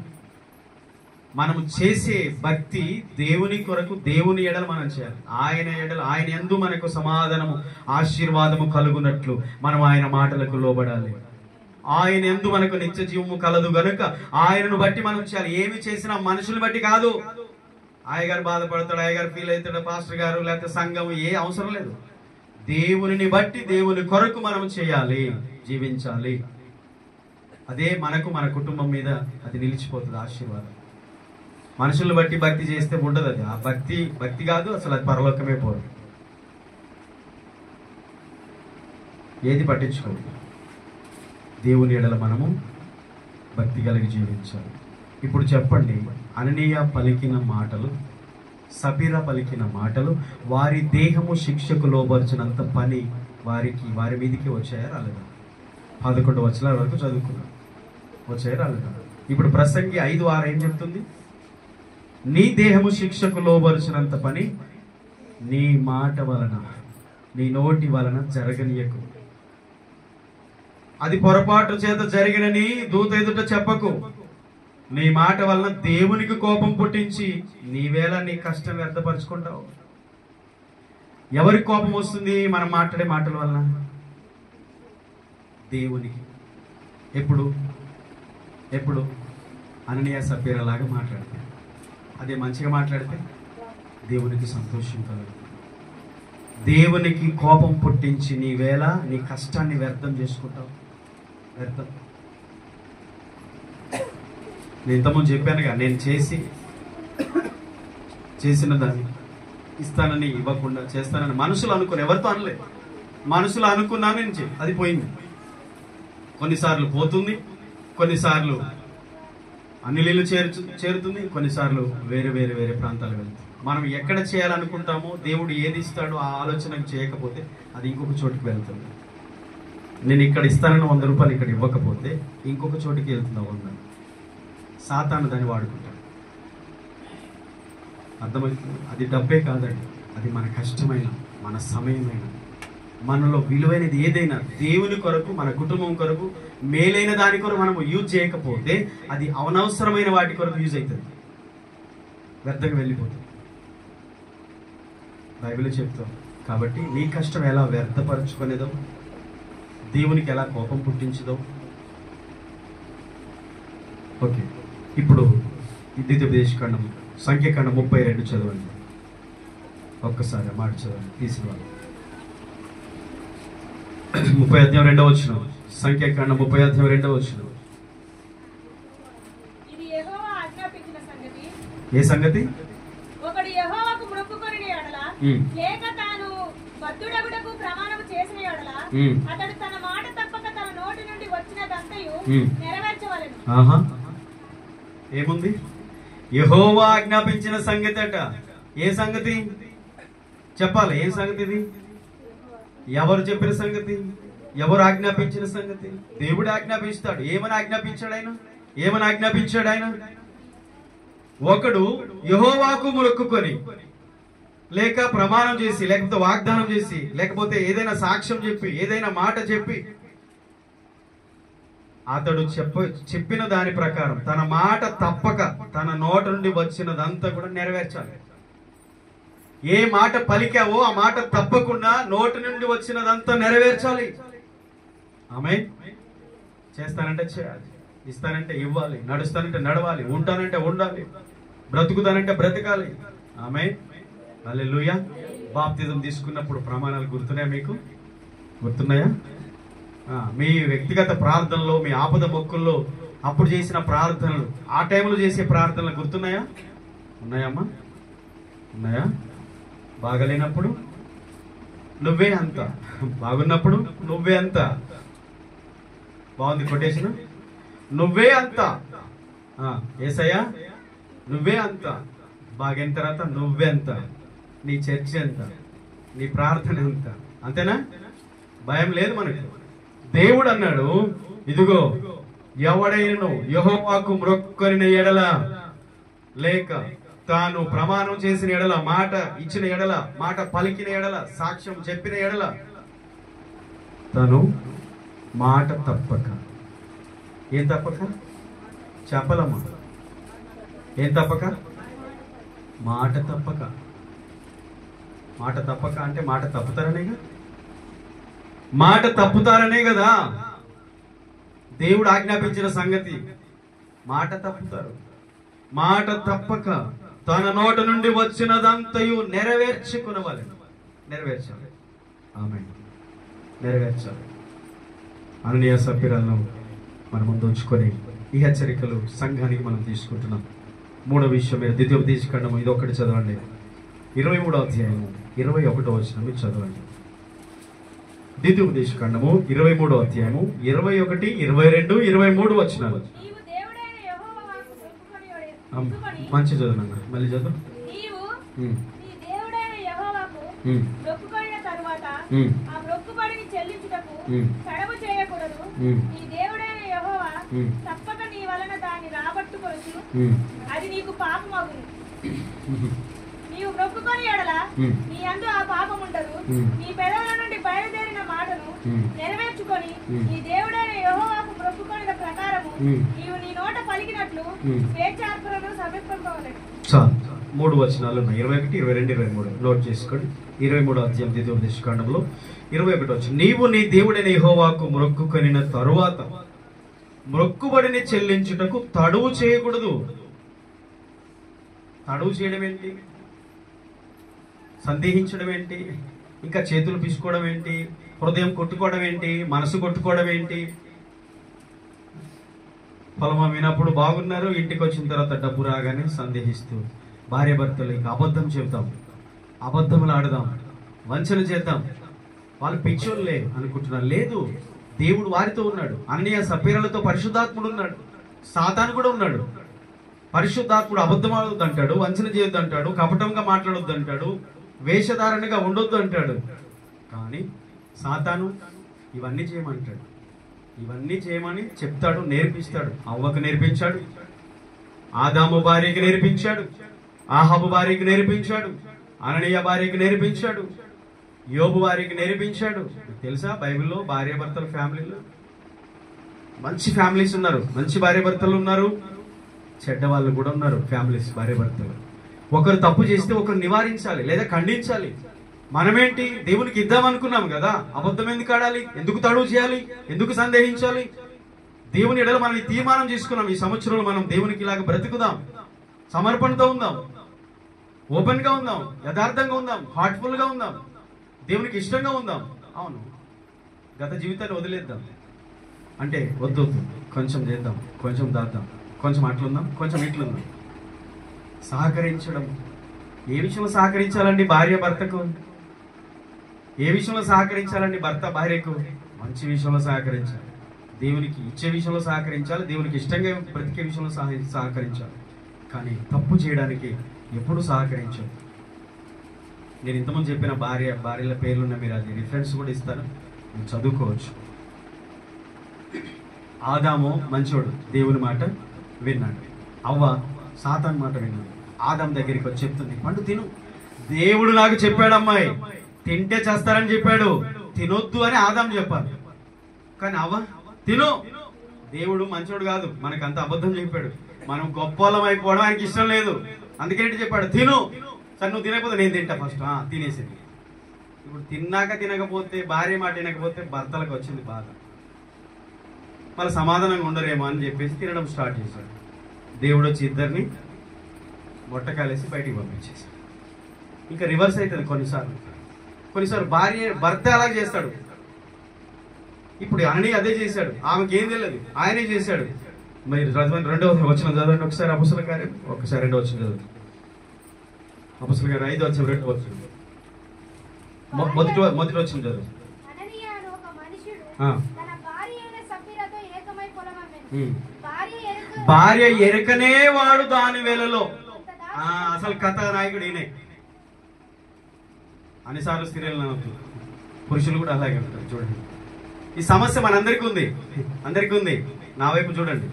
మనం చేసే భక్తి దేవుని కొరకు, దేవుని ఎడల మనం చేయాలి. ఆయన ఎడల, ఆయన యందు మనకు సమాధానము, ఆశీర్వాదము కలుగునట్లు మనం ఆయన మాటలకు లోబడాలి. ఆయన యందు మనకు నిత్య జీవము కలదు గనుక ఆయనను బట్టి మనం చేయాలి. ఏమి చేసినా మనుషుని బట్టి కాదు. అయ్యగారు బాధపడతాడు, అయ్యగారు ఫీల్ అవుతాడు, పాస్టర్ గారు లేకపోతే సంఘం, ఏ అవసరం లేదు. దేవుని బట్టి, దేవుని కొరకు మనం చేయాలి, జీవించాలి. అదే మనకు, మన కుటుంబం మీద అది నిలిచిపోతుంది ఆశీర్వాదం. మనుషులను బట్టి భక్తి చేస్తే ఉండదు. అది ఆ భక్తి కాదు, అసలు అది పరలోకమే పోదు. ఏది పట్టించుకోదు. దేవుని ఎడల మనము భక్తి కలిగి జీవించాలి. ఇప్పుడు చెప్పండి, అననీయ పలికిన మాటలు, సపీరా పలికిన మాటలు వారి దేహము శిక్షకు లోబర్చినంత పని వారి మీదికి వచ్చాయా రాలేదా? 11 వచనాల వరకు చదువుకున్నాం. వచ్చాయా రాలేదా? ఇప్పుడు ప్రసంగి 5:6 ఏం చెప్తుంది? నీ దేహము శిక్షకు లోబర్చినంత పని నీ మాట వలన, నీ నోటి వలన జరగనీయకు. అది పొరపాటు చేత జరిగినని దూత ఎదుట చెప్పకు. నీ మాట వలన దేవునికి కోపం పుట్టించి నీవేళ నీ కష్టం వ్యర్థపరుచుకుంటావు. ఎవరికి కోపం వస్తుంది మనం మాట్లాడే మాటల వలన? దేవునికి. ఎప్పుడు అననీయ సపీరా లాగా మాట్లాడితే, అదే మంచిగా మాట్లాడితే దేవునికి సంతోషం కలుగుతుంది. దేవునికి కోపం పుట్టించి నీవేళ నీ కష్టాన్ని వ్యర్థం చేసుకుంటావు. వ్యర్థం. నేను ఇంతకుముందు చెప్పానుగా, నేను చేసిన దాన్ని ఇస్తానని ఇవ్వకుండా చేస్తానని మనుషులు అనుకుని, ఎవరితో అనలేదు, మనుషులు అనుకున్నాను నేను అది పోయింది. కొన్నిసార్లు పోతుంది, కొన్నిసార్లు అన్ని నీళ్ళు చేరుతుంది, కొన్నిసార్లు వేరే ప్రాంతాలు వెళ్తుంది. మనం ఎక్కడ చేయాలనుకుంటామో దేవుడు ఏది ఇస్తాడో ఆ ఆలోచనకు చేయకపోతే అది ఇంకొక చోటుకి వెళ్తుంది. నేను ఇక్కడ ఇస్తానని 100 రూపాయలు ఇక్కడ ఇవ్వకపోతే ఇంకొక చోటుకి వెళ్తున్నా 100. సాతాను దాన్ని వాడుకుంటాడు. అర్థమవుతుంది? అది డబ్బే కాదండి, అది మన కష్టమైన, మన సమయమైన, మనలో విలువైనది ఏదైనా దేవుని కొరకు, మన కుటుంబం కొరకు, మేలైన దాని కొరకు మనం యూజ్ చేయకపోతే అది అనవసరమైన వాటి కొరకు యూజ్ అవుతుంది, వ్యర్థంగా వెళ్ళిపోతుంది. బైబిల్ చెప్తాం. కాబట్టి నీ కష్టం ఎలా వ్యర్థపరచుకునేదో, దేవునికి ఎలా కోపం పుట్టించదో. ఓకే, ఇప్పుడు ద్వితీయోపదేశకాండం సంఖ్యాకాండం 32 చదవండి. ఒక్కసారి మాట చదవండి, తీసిన వాళ్ళు. 30 అధ్యాయం 2వ వచనం. సంఖ్యాకాండం 30 అధ్యాయం 2వ వచనం. ఇది యెహోవా ఆజ్ఞాపించిన సంగతి. ఏ సంగతి? ఒకడు యెహోవాకు మొక్కుకొనిన యెడల, లేక తాను బద్ధుడగుటకు ప్రమాణము చేసిన యెడల, అతడు తన మాట తప్పక తన నోటి నుండి వచ్చినదంతయు నెరవేర్చవలెను. ఆహా, ఏముంది? యెహోవా ఆజ్ఞాపించిన సంగతి అట. ఏ సంగతి చెప్పాలి? ఏ సంగతి ఇది? ఎవరు చెప్పిన సంగతి? ఎవరు ఆజ్ఞాపించిన సంగతి? దేవుడు ఆజ్ఞాపిస్తాడు. ఏమని ఆజ్ఞాపించాడు ఆయన? ఒకడు యెహోవాకు మొక్కుకొని, లేక ప్రమాణం చేసి, లేకపోతే వాగ్దానం చేసి, లేకపోతే ఏదైనా సాక్ష్యం చెప్పి, ఏదైనా మాట చెప్పి, అతడు చెప్పిన దాని ప్రకారం తన మాట తప్పక తన నోట నుండి వచ్చినదంతా కూడా నెరవేర్చాలి. ఏ మాట పలికావో ఆ మాట తప్పకుండా నోటి నుండి వచ్చినదంతా నెరవేర్చాలి. ఆమేన్. చేస్తానంటే చేయాలి, ఇస్తానంటే ఇవ్వాలి, నడుస్తానంటే నడవాలి, ఉంటానంటే ఉండాలి, బ్రతుకుతానంటే బ్రతకాలి. ఆమేన్. హల్లెలూయా. బాప్తిజం తీసుకున్నప్పుడు ప్రమాణాలు గుర్తున్నాయా మీకు? గుర్తున్నాయా? మీ వ్యక్తిగత ప్రార్థనలో, మీ ఆపద మొక్కుల్లో అప్పుడు చేసిన ప్రార్థనలు, ఆ టైంలో చేసే ప్రార్థనలు గుర్తున్నాయా? ఉన్నాయమ్మా? ఉన్నాయా? బాగలేనప్పుడు నువ్వే అంత, బాగున్నప్పుడు నువ్వే అంత. బాగుంది కొటేషన్. నువ్వే అంత యేసయ్యా, నువ్వే అంత. బాగైన తర్వాత నువ్వే అంత. నీ చర్చ ఎంత, నీ ప్రార్థన ఎంత, అంతేనా? భయం లేదు మనకు. దేవుడు అన్నాడు, ఇదిగో ఎవడైనను యెహోవాకు మొక్కుకొనిన ఎడల, లేక తాను ప్రమాణం చేసిన ఎడల, మాట ఇచ్చిన ఎడల, మాట పలికిన ఎడల, సాక్ష్యం చెప్పిన ఎడల, తను మాట తప్పక. ఏం తప్పక? చెప్పలమ్మా. ఏం తప్పక? మాట తప్పక. మాట తప్పక అంటే మాట తప్పుతారనేగా. మాట తప్పుతారనే కదా దేవుడు ఆజ్ఞాపించిన సంగతి. మాట తప్పుతారు. మాట తప్పక తన నోట నుండి వచ్చినదంతయు నెరవేర్చుకునవాలి. నెరవేర్చాలి. ఆమేన్. నెరవేర్చాలి. అననీయ సభ్యులను మన ముందు ఉంచుకొని ఈ హెచ్చరికలు సంఘానికి మనం తీసుకుంటున్నాం. మూడో విషయం, మీరు ద్వితీయోపదేశకాండము ఇది ఒకటి చదవండి. 23వ అధ్యాయము 21వ వచనం మీరు చదవండి. ద్వితీయోపదేశకాండము 23వ అధ్యాయము 21, 22, 23 వచనాలు. మంచి చదువునన్నా, మళ్ళీ చదువు. తప్పక నీ వలన దాన్ని రాబట్టుకొచ్చు, అది నీకు పాపమగును. నీవు మొక్కుకొని ఎడల నీ యందు ఆ పాపం ఉండదు. నీ పెదవుల నుండి బయలుదేరిన మాటను నెరవేర్చుకొని నీ దేవుడైన యెహోవాకు మొక్కుకొనిన ప్రకారము నీవు నీ నోట పలికినట్లు స్వేచ్ఛార్పణను సమర్పింపవలెను. చాలు. 3 వచనాలు ఉన్నాయి, 21, 22, 23 నోట్ చేసుకోండి. 23వ అధ్యాయం ద్వితీయోపదేశకాండంలో 21 వచనం. నీవు నీ దేవుడైన యెహోవాకు మొక్కుకొనిన తరువాత మొక్కుబడిని చెల్లించుటకు తడువు చేయకూడదు. తడువు చేయడం ఏంటి? సందేహించడం ఏంటి? ఇంకా చేతులు పిసుకోవడం ఏంటి? హృదయం కొట్టుకోవడం ఏంటి? మనసు కొట్టుకోవడం ఏంటి? పొలం అమ్మినప్పుడు బాగున్నారు, ఇంటికి వచ్చిన తర్వాత డబ్బు రాగానే సందేహిస్తూ భార్య భర్తలు ఇంకా అబద్ధం చెబుతాం, అబద్ధములు ఆడదాం, వంచన చేద్దాం. వాళ్ళు పిచ్చోళ్ళే అనుకుంటున్నారు. లేదు, దేవుడు వారితో ఉన్నాడు. అననీయ సప్పీరాలతో పరిశుద్ధాత్ముడు ఉన్నాడు. సాతాను కూడా ఉన్నాడు. పరిశుద్ధాత్ముడు అబద్ధం ఆడొద్దు అంటాడు, వంచన చేయొద్దు అంటాడు, కపటంగా మాట్లాడొద్దు అంటాడు, వేషధారణగా ఉండొద్దు అంటాడు. కానీ సాతాను ఇవన్నీ చేయమంటాడు. ఇవన్నీ చేయమని చెప్తాడు, నేర్పిస్తాడు. అవ్వకు నేర్పించాడు, ఆదాము భార్యకి నేర్పించాడు, ఆహాబు భార్యకి నేర్పించాడు, అననీయ భార్యకి నేర్పించాడు, యోబు వారికి నేర్పించాడు. తెలుసా బైబిల్లో భార్య భర్తల ఫ్యామిలీలో మంచి ఫ్యామిలీస్ ఉన్నారు, మంచి భార్య భర్తలు ఉన్నారు, చెడ్డ వాళ్ళు కూడా ఉన్నారు. ఫ్యామిలీస్ భార్య భర్తలు ఒకరు తప్పు చేస్తే ఒకరు నివారించాలి లేదా ఖండించాలి. మనమేంటి దేవునికి ఇద్దాం అనుకున్నాం కదా, అబద్ధం ఎందుకు ఆడాలి? ఎందుకు తడువు చేయాలి? ఎందుకు సందేహించాలి? దేవుని ఎడల మనం ఈ తీర్మానం చేసుకున్నాం, ఈ సంవత్సరంలో మనం దేవునికి ఇలాగ బ్రతుకుదాం, సమర్పణతో ఉందాం, ఓపెన్ గా ఉందాం, యథార్థంగా ఉందాం, హార్ట్ఫుల్ గా ఉందాం, దేవునికి ఇష్టంగా ఉందాం. అవును, గత జీవితాన్ని వదిలేద్దాం అంటే వద్దు, కొంచెం చేద్దాం, కొంచెం దాద్దాం, కొంచెం అట్లుందాం, కొంచెం ఇట్లుందాం. సహకరించడం. ఏ విషయంలో సహకరించాలండి భార్య భర్తకు? ఏ విషయంలో సహకరించాలండి భర్త భార్యకు? మంచి విషయంలో సహకరించాలి, దేవునికి ఇచ్చే విషయంలో సహకరించాలి, దేవునికి ఇష్టంగా బ్రతికే విషయంలో సహకరించాలి. కానీ తప్పు చేయడానికి ఎప్పుడు సహకరించాలి. నేను ఇంతకుముందు చెప్పిన భార్యల పేర్లున్న మీరు అది రిఫరెన్స్ కూడా ఇస్తాను, మీరు చదువుకోవచ్చు. ఆదాము మంచోడు, దేవుని మాట విన్నాడు. అవ్వ సాతాను మాట విన్నాడు. ఆదాము దగ్గరికి వచ్చి చెప్తుంది, పండు తిను, దేవుడు నాకు చెప్పాడు, అమ్మాయి తింటే చేస్తారని చెప్పాడు, తినొద్దు అని ఆదాము చెప్పాలి. కానీ అవ్వ తిను, దేవుడు మంచోడు కాదు, మనకంత అబద్ధం చెప్పాడు, మనం గొప్పలం అయిపోవడం ఆయనకి ఇష్టం లేదు, అందుకేంటి చెప్పాడు తిను. సరే నువ్వు తినకపోతే నేను తింటా ఫస్ట్. తినేసింది. ఇప్పుడు తిన్నాక తినకపోతే, భార్య మాట తినకపోతే భర్తలకు వచ్చింది బాధ. మళ్ళీ సమాధానంగా ఉండరేమో అని చెప్పేసి తినడం స్టార్ట్ చేశాడు. దేవుడు వచ్చి ఇద్దరిని మొట్టకాలేసి బయటికి పంపించేశాడు. ఇంకా రివర్స్ అవుతుంది కొన్నిసార్లు భర్త అలా చేస్తాడు. ఇప్పుడు అననీయ అదే చేశాడు, ఆమెకి ఏం తెలియదు, ఆయనే చేశాడు. మరి చదవండి, 2వ వచనం చదవండి ఒకసారి. అపొస్తలుల కార్యం ఒకసారి 2వ వచనం చదవండి. అపొస్తలుల కార్యం 5వ అధ్యాయం 2వ వచనం. మొదటి వచ్చిన చదువు. అననీయ అను ఒక మనుషుడు ఆ. తన భార్య అయిన సఫీరతో ఏకమై పొలం అమ్మెను. ఉమ్. భార్య భార్య ఎరకనే వాడు దాని వేళలో. అసలు కథానాయకుడు ఈయనే. అన్నిసార్లు స్త్రీలు నవ్వుతూ పురుషులు కూడా అలాగే ఉంటారు. చూడండి, ఈ సమస్య మనందరికీ ఉంది, అందరికీ ఉంది. నా వైపు చూడండి,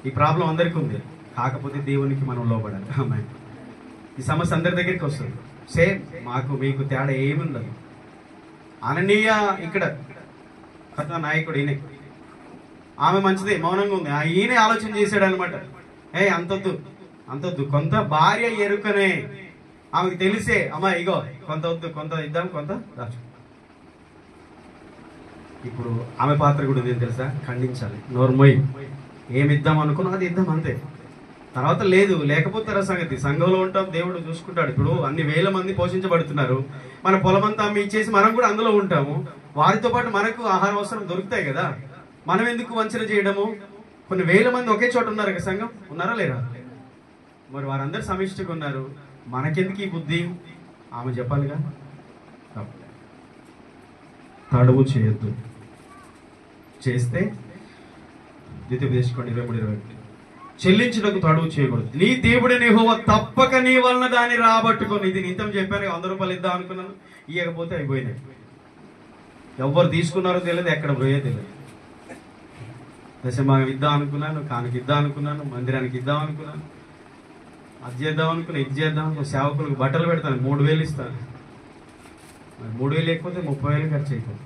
ఈ ప్రాబ్లం అందరికీ ఉంది. కాకపోతే దేవునికి మనం లోబడాలి. అమ్మాయి, ఈ సమస్య అందరి దగ్గరికి వస్తుంది. సేమ్, మాకు మీకు తేడా ఏమి ఉండదు. అననీయ ఇక్కడ కథానాయకుడు ఈయనే. ఆమె మంచిదే, మౌనంగా ఉంది. ఈయనే ఆలోచన చేశాడు అనమాట. అంతొద్దు కొంత భార్య ఎరుకనే. ఆమెకు తెలిసే, అమ్మా ఇగో కొంత వద్దు, కొంత ఇద్దాం, కొంత దాచు. ఇప్పుడు ఆమె పాత్ర కూడా ఉంది తెలుసా, ఖండించాలి. నోర్మోయ్, ఏమిద్దాం అనుకున్నా అది ఇద్దాం అంతే. తర్వాత లేకపోతే సంగతి. సంఘంలో ఉంటాం, దేవుడు చూసుకుంటాడు. ఇప్పుడు అన్ని వేల మంది పోషించబడుతున్నారు. మన పొలమంతా అమ్మి ఇచ్చేసి మనం కూడా అందులో ఉంటాము. వారితో పాటు మనకు ఆహార అవసరం దొరుకుతాయి కదా. మనం ఎందుకు వంచన చేయడము? కొన్ని వేల మంది ఒకే చోట ఉన్నారు కదా, సంఘం ఉన్నారా లేరా? మరి వారందరూ సమిష్టిగా ఉన్నారు. మనకెందుకు ఈ బుద్ధి? ఆమె చెప్పాలిగా. తడువు చేయొద్దు. చేస్తే ద్వితీయోపదేశకాండం 23:21 చెల్లించుటకు తడువు చేయకూడదు. నీ దేవుడిని యెహోవా తప్పక నీ వలన దాన్ని రాబట్టుకొని. ఇది నిత్యం చెప్పాను. 100 రూపాయలు ఇద్దాం అనుకున్నాను, ఇవ్వకపోతే అయిపోయినాయి. ఎవరు తీసుకున్నారో తెలియదు, ఎక్కడ పోయే తెలియదు. దశభాగం ఇద్దాం అనుకున్నాను, కానుక ఇద్దాం అనుకున్నాను, మందిరానికి ఇద్దాం అనుకున్నాను, అది చేద్దాం అనుకున్నా, ఇది చేద్దాం. సేవకులకు బట్టలు పెడతాను, 3,000 ఇస్తాను. 3,000 లేకపోతే 30,000 ఖర్చు అయిపోతుంది.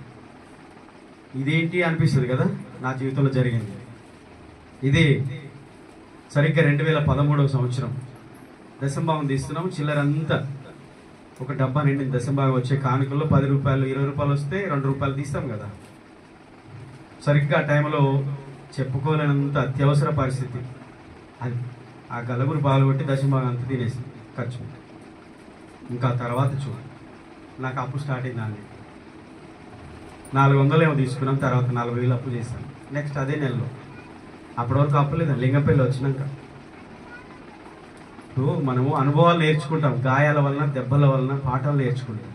ఇదేంటి అనిపిస్తుంది కదా. నా జీవితంలో జరిగింది ఇది. సరిగ్గా 2013వ సంవత్సరం దశంభాగం తీస్తున్నాం. చిల్లరంతా ఒక డబ్బా నిండి దశంభాగం వచ్చే కానుకల్లో 10 రూపాయలు 20 రూపాయలు వస్తే 2 రూపాయలు తీస్తాం కదా. సరిగ్గా ఆ టైంలో చెప్పుకోలేనంత అత్యవసర పరిస్థితి. అది ఆ గలగురు పాల్గొట్టి దశంభాగం అంతా తినేసి ఖర్చు. ఇంకా తర్వాత చూడు, నాకు అప్పు స్టార్ట్ అయింది. దాన్ని 400 ఏమో తీసుకున్నాం. తర్వాత 40,000 అప్పు చేశాను. నెక్స్ట్ అదే నెలలో. అప్పటి వరకు అప్పు లేదు. లింగపల్లి వచ్చినాక ఇప్పుడు మనము అనుభవాలు నేర్చుకుంటాం. గాయాల వలన, దెబ్బల వలన పాఠాలు నేర్చుకుంటాం.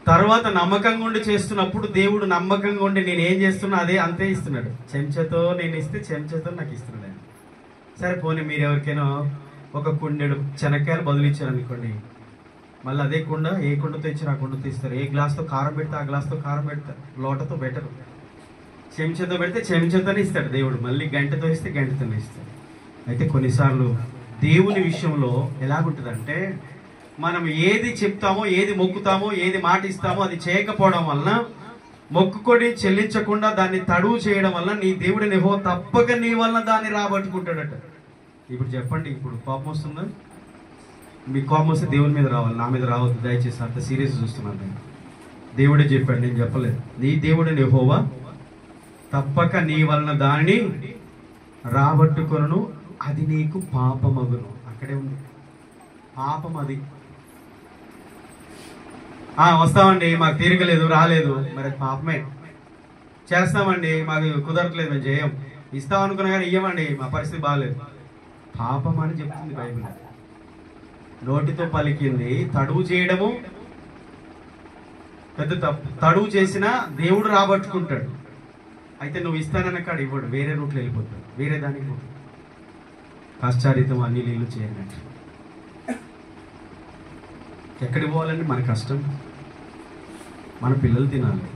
తర్వాత నమ్మకంగా ఉండి చేస్తున్నప్పుడు దేవుడు నమ్మకంగా ఉండి నేను ఏం చేస్తున్నా అదే అంతే ఇస్తున్నాడు. చెంచాతో నేను ఇస్తే చెంచాతో నాకు ఇస్తున్నాడు ఆయన. సరే పోనీ, మీరు ఎవరికైనా ఒక కుండెడు శనక్కాయలు బదులు ఇచ్చారు అనుకోండి, మళ్ళీ అదే కుండ, ఏ కుండతో ఇచ్చారు ఆ కుండతో ఇస్తారు. ఏ గ్లాస్తో కారం పెడితే ఆ గ్లాస్తో కారం పెడతారు. లోటతో బెటరు. చెంచాతో పెడితే చెంచాతోనే ఇస్తాడు దేవుడు. మళ్ళీ గంటతో ఇస్తే గంటతోనే ఇస్తాడు. అయితే కొన్నిసార్లు దేవుని విషయంలో ఎలాగుంటుందంటే, మనం ఏది చెప్తామో, ఏది మొక్కుతామో, ఏది మాట ఇస్తామో అది చేయకపోవడం వలన, మొక్కుకొని చెల్లించకుండా దాన్ని తడువు చేయడం వల్ల నీ దేవుడిని యెహోవా తప్పక నీ వలన దాన్ని రాబట్టుకుంటాడట. ఇప్పుడు చెప్పండి, ఇప్పుడు కోపం వస్తుందా? మీ కోపం వస్తే దేవుని మీద రావాలి, నా మీద రావద్దు దయచేసి. అంత సీరియస్ చూస్తున్నాను నేను. దేవుడే చెప్పాడు, నేను చెప్పలేదు. నీ దేవుడిని యెహోవా తప్పక నీ వలన దానిని రాబట్టుకొనును, అది నీకు పాపమగును. అక్కడే ఉంది పాపం. అది వస్తామండి, మాకు తీరిక లేదు, రాలేదు, మరి అది పాపమే. చేస్తామండి, మాకు కుదరట్లేదు, మేము చేయం. ఇస్తాం అనుకున్నా కానీ ఇయ్యమండి, మా పరిస్థితి బాగాలేదు. పాపం అని చెప్తుంది బైబిల్. నోటితో పలికింది తడువు చేయడము పెద్ద తప్పు. తడువు చేసినా దేవుడు రాబట్టుకుంటాడు. అయితే నువ్వు ఇస్తానన్న కాడ ఇవ్వడు, వేరే రూట్లో వెళ్ళిపోతాడు, వేరే దానికి పోతాడు. పాశ్చాత్యం అన్ని నీళ్ళు చేయనట్టు. ఎక్కడికి పోవాలండి? మన కష్టం, మన పిల్లలు తినాలి,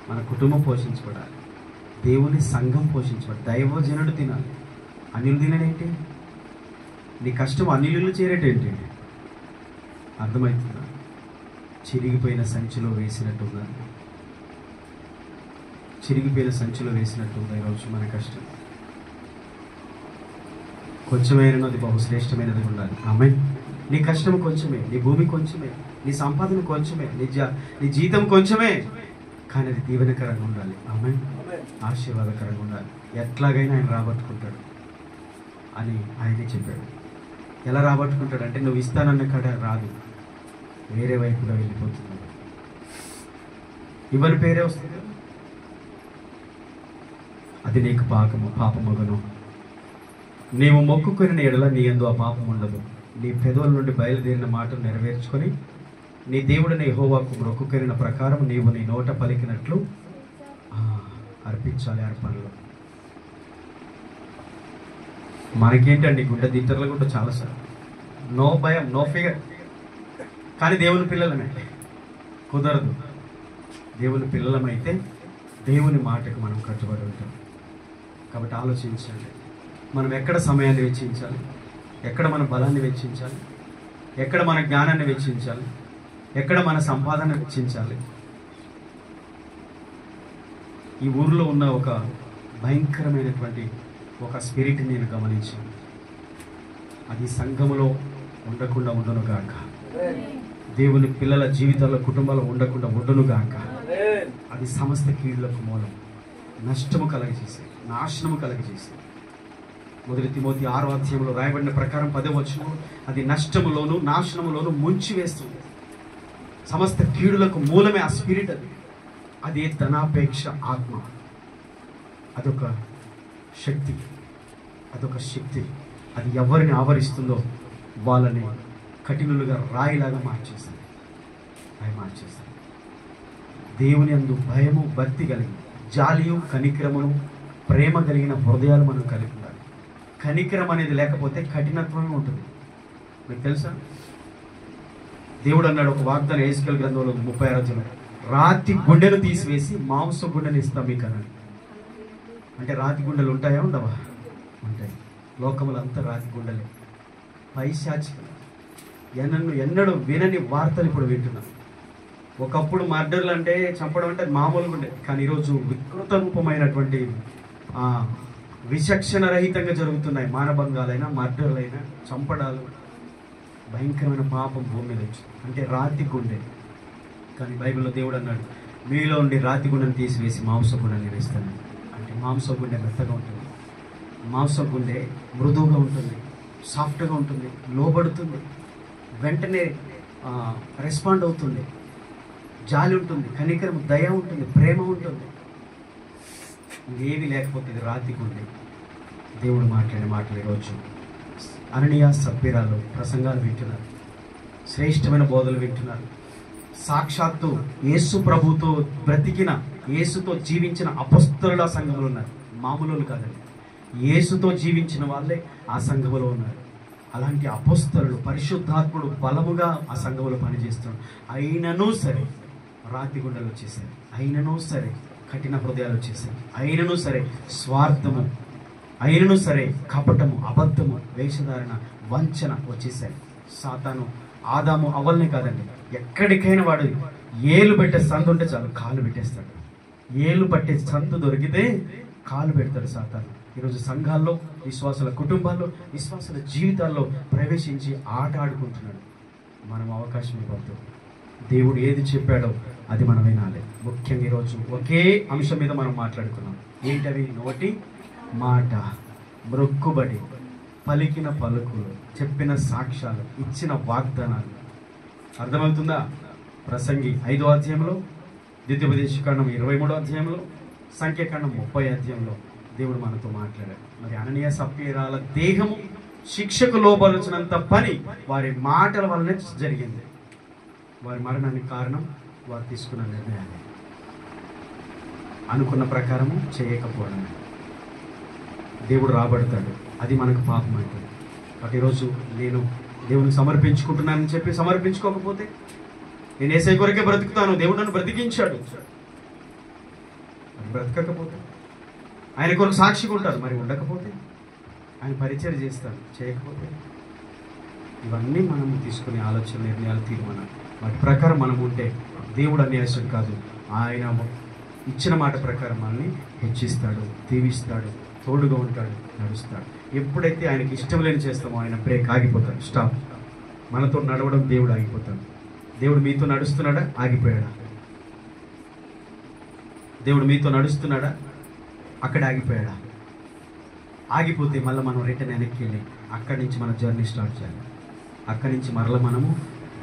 మన కుటుంబం పోషించబడాలి, దేవుని సంఘం పోషించబడాలి, దైవజనుడు తినాలి. అన్యులు తినడేంటి? నీ కష్టం అన్యులు చేరేటేంటి? అర్థమవుతుందా? చిరిగిపోయిన సంచిలో వేసినట్టుందా? చిరిగిపోయిన సంచిలో వేసినట్టుందా ఈరోజు మన కష్టం? కొంచెమైనది బహుశ్రేష్టమైనది ఉండాలి. ఆమేన్. నీ కష్టం కొంచెమే, నీ భూమి కొంచెమే, నీ సంపాదన కొంచెమే, నీ జీతం కొంచెమే, కానీ అది దీవెనకరంగా ఉండాలి. ఆమేన్. ఆశీర్వాదకరంగా ఉండాలి. ఎట్లాగైనా ఆయన రాబట్టుకుంటాడు అని ఆయనే చెప్పాడు. ఎలా రాబట్టుకుంటాడు అంటే, నువ్వు ఇస్తానన్న కాడ రాదు, వేరే వైపుగా వెళ్ళిపోతుంది. ఇవ్వని పేరే వస్తుంది, అది నీకు పాపమగును. నీవు మొక్కుకొని ఎడల నీ యందు ఆ పాపం ఉండదు. నీ పెదవుల నుండి బయలుదేరిన మాటలు నెరవేర్చుకొని నీ దేవుడిని యెహోవాకు మొక్కుకొనిన ప్రకారం నీవు నీ నోట పలికినట్లు అర్పించాలి అర్పణలు. మనకేంటండి గుండె దిట్టర్లు కూడా చాలాసార్లు నో భయం నో ఫియర్. కానీ దేవుని పిల్లలమే కుదరదు. దేవుని పిల్లలమైతే దేవుని మాటకు మనం కట్టుబడి ఉంటాం. కాబట్టి ఆలోచించండి, మనం ఎక్కడ సమయాన్ని వెచ్చించాలి, ఎక్కడ మన బలాన్ని వెచ్చించాలి, ఎక్కడ మన జ్ఞానాన్ని వెచ్చించాలి, ఎక్కడ మన సంపాదన వెచ్చించాలి. ఈ ఊరిలో ఉన్న ఒక భయంకరమైనటువంటి ఒక స్పిరిట్ నేను గమనించాను. అది సంఘములో ఉండకుండా ఉండును గాక, దేవుని పిల్లల జీవితాల్లో కుటుంబాల్లో ఉండకుండా ఉండును గాక. అది సమస్త కీడులకు మూలం, నష్టము కలగజేసేది, నాశనము కలగజేసేది. 1 తిమోతి 6వ అధ్యాయంలో రాయబడిన ప్రకారం 10వ వచనం, అది నష్టములోను నాశనములోను ముంచి వేస్తుంది. సమస్త కీడులకు మూలమే ఆ స్పిరిట్. అది ధనాపేక్ష ఆత్మ. అదొక శక్తి, అదొక శక్తి. అది ఎవరిని ఆవరిస్తుందో వాళ్ళని కఠినులుగా రాయిలాగా మార్చేస్తుంది. దేవుని యందు భయము భక్తి కలిగి, జాలియు కనికరమును ప్రేమ కలిగిన హృదయాలు మనం కలిగి ఉండాలి. కనికరం అనేది లేకపోతే కఠినత్వమే ఉంటుంది. మీకు తెలుసా, దేవుడు అన్నాడు ఒక వాగ్దానం యెహెజ్కేలు గ్రంథంలో 36వ అధ్యాయంలో, రాతి గుండెను తీసివేసి మాంస గుండెను ఇస్తాం మీకు అన్నాడు. అంటే రాతి గుండెలు ఉంటాయా ఉండవా? ఉంటాయి. లోకములు అంతా రాతి గుండెలే, పైశాచికం. ఎన్నడూ వినని వార్తలు ఇప్పుడు వింటున్నాం. ఒకప్పుడు మర్డర్లు అంటే చంపడం అంటే మామూలుగా ఉండేది. కానీ ఈరోజు వికృత రూపమైనటువంటి విచక్షణ రహితంగా జరుగుతున్నాయి. మానభంగాలైనా మర్డర్లైనా చంపడాలు, భయంకరమైన పాపం భూమి మీద వచ్చింది. అంటే రాతి గుండె. కానీ బైబిల్లో దేవుడు అన్నాడు, మీలో ఉండి రాతి గుండెను తీసివేసి మాంస గుండెని నేను ఇస్తాను. అంటే మాంస గుండె మెత్తగా ఉంటుంది, మాంస గుండె మృదువుగా ఉంటుంది, సాఫ్ట్గా ఉంటుంది, లోబడుతుంది, వెంటనే రెస్పాండ్ అవుతుంది, జాలి ఉంటుంది, కనికరం, దయ ఉంటుంది, ప్రేమ ఉంటుంది. ఇవేవి లేకపోతే ఇది రాతి గుండె. దేవుడు మాట్లాడే మాటలు ఈరోజు అననీయ సప్పీరాలు ప్రసంగాలు వింటున్నారు, శ్రేష్టమైన బోధలు వింటున్నారు. సాక్షాత్తు యేసు ప్రభుతో బ్రతికిన, యేసుతో జీవించిన అపొస్తలులు ఆ సంఘంలో ఉన్నారు. మామూలు కాదండి, యేసుతో జీవించిన వాళ్ళే ఆ సంఘంలో ఉన్నారు. అలాంటి అపొస్తలులు, పరిశుద్ధాత్ముడు బలముగా ఆ సంఘంలో పనిచేస్తున్నాడు. అయినను సరే రాతి గుండెలు వచ్చేసాయి, అయినను సరే కఠిన హృదయాలు వచ్చేసాయి, అయినను సరే స్వార్థము, అయినను సరే కపటము, అబద్ధము, వేషధారణ, వంచన వచ్చేసాయి. సాతాను ఆదాము అవ్వల్ని కాదండి, ఎక్కడికైనా వాడు ఏలు పెట్టే సందు ఉంటే చాలు కాలు పెట్టేస్తాడు. ఏలు పట్టే సందు దొరికితే కాలు పెడతాడు సాతాను. ఈరోజు సంఘాల్లో, విశ్వాసుల కుటుంబాల్లో, విశ్వాసుల జీవితాల్లో ప్రవేశించి ఆట ఆడుకుంటున్నాడు. మనం అవకాశం ఇవ్వద్దు. దేవుడు ఏది చెప్పాడో అది మనం వినాలి. ముఖ్యంగా ఈరోజు ఒకే అంశం మీద మనం మాట్లాడుకున్నాం. ఏంటవి? నోటి మాట, మ్రొక్కుబడి, పలికిన పలుకులు, చెప్పిన సాక్ష్యాలు, ఇచ్చిన వాగ్దానాలు. అర్థమవుతుందా? ప్రసంగి 5వ అధ్యాయంలో, ద్వితీయోపదేశకాండం 23వ అధ్యాయంలో, సంఖ్యాకాండం 30వ అధ్యాయంలో దేవుడు మనతో మాట్లాడాడు. మరి అననీయ సప్పీరాల దేహము శిక్షకు లోబరుచినంత పని వారి మాటల వల్లనే జరిగింది. వారి మరణానికి కారణం వారు తీసుకున్న నిర్ణయాన్ని, అనుకున్న ప్రకారము చేయకపోవడం. దేవుడు రాబడతాడు, అది మనకు పాపం అవుతుంది. కాబట్టి ఈరోజు నేను దేవునికి సమర్పించుకుంటున్నానని చెప్పి సమర్పించుకోకపోతే, నేను యేసయ్య కొరకే బ్రతుకుతాను, దేవుడు నన్ను బ్రతికించాడు, బ్రతకకపోతే, ఆయన కొరకు సాక్షిగా ఉంటారు, మరి ఉండకపోతే, ఆయన పరిచయం చేస్తాను, చేయకపోతే, ఇవన్నీ మనం తీసుకునే ఆలోచన, నిర్ణయాలు, తీర్మానాలు, వాటి ప్రకారం మనం ఉంటే దేవుడు అన్యాయస్తుడు కాదు. ఆయన ఇచ్చిన మాట ప్రకారం మనల్ని హెచ్చిస్తాడు, దీవిస్తాడు, తోడుగా ఉంటాడు, నడుస్తాడు. ఎప్పుడైతే ఆయనకి ఇష్టం లేని చేస్తామో ఆయన బ్రేక్ ఆగిపోతాడు, స్టాప్. మనతో నడవడం దేవుడు ఆగిపోతాడు. దేవుడు మీతో నడుస్తున్నాడా? ఆగిపోయాడా? దేవుడు మీతో నడుస్తున్నాడా? అక్కడ ఆగిపోయాడా? ఆగిపోతే మళ్ళీ మనం రిటర్న్ వెనక్కి వెళ్ళి అక్కడి నుంచి మన జర్నీ స్టార్ట్ చేయాలి. అక్కడి నుంచి మరలా మనము,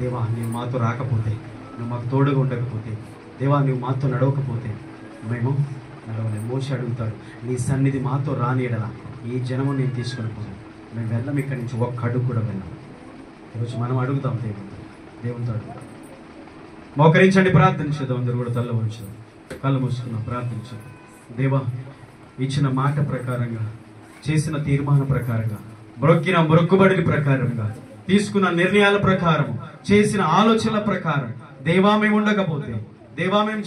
దేవా నువ్వు మాతో రాకపోతే, నువ్వు మాకు తోడుగా ఉండకపోతే, దేవా నువ్వు మాతో నడవకపోతే మేము నడవలేము. మోషే అడుగుతాడు, నీ సన్నిధి మాతో రానియడలా ఈ జనము నేను తీసుకొని పోను, మేము వెళ్ళం ఇక్కడి నుంచి, ఒక్క అడుగు కూడా వెళ్ళాం. ఈరోజు మనం అడుగుతాం దేవునితో అడుగుతాం. మోకరించండి, ప్రార్థించదు. అందరూ కూడా తల్ల ఉంచదు, కళ్ళు మూసుకున్నాం, ప్రార్థించదు. దేవా, ఇచ్చిన మాట ప్రకారంగా, చేసిన తీర్మాన ప్రకారంగా, మొక్కుబడి ప్రకారంగా, తీసుకున్న నిర్ణయాల ప్రకారం, చేసిన ఆలోచనల ప్రకారం దేవా మేము ఉండకపోతే, దేవా మేము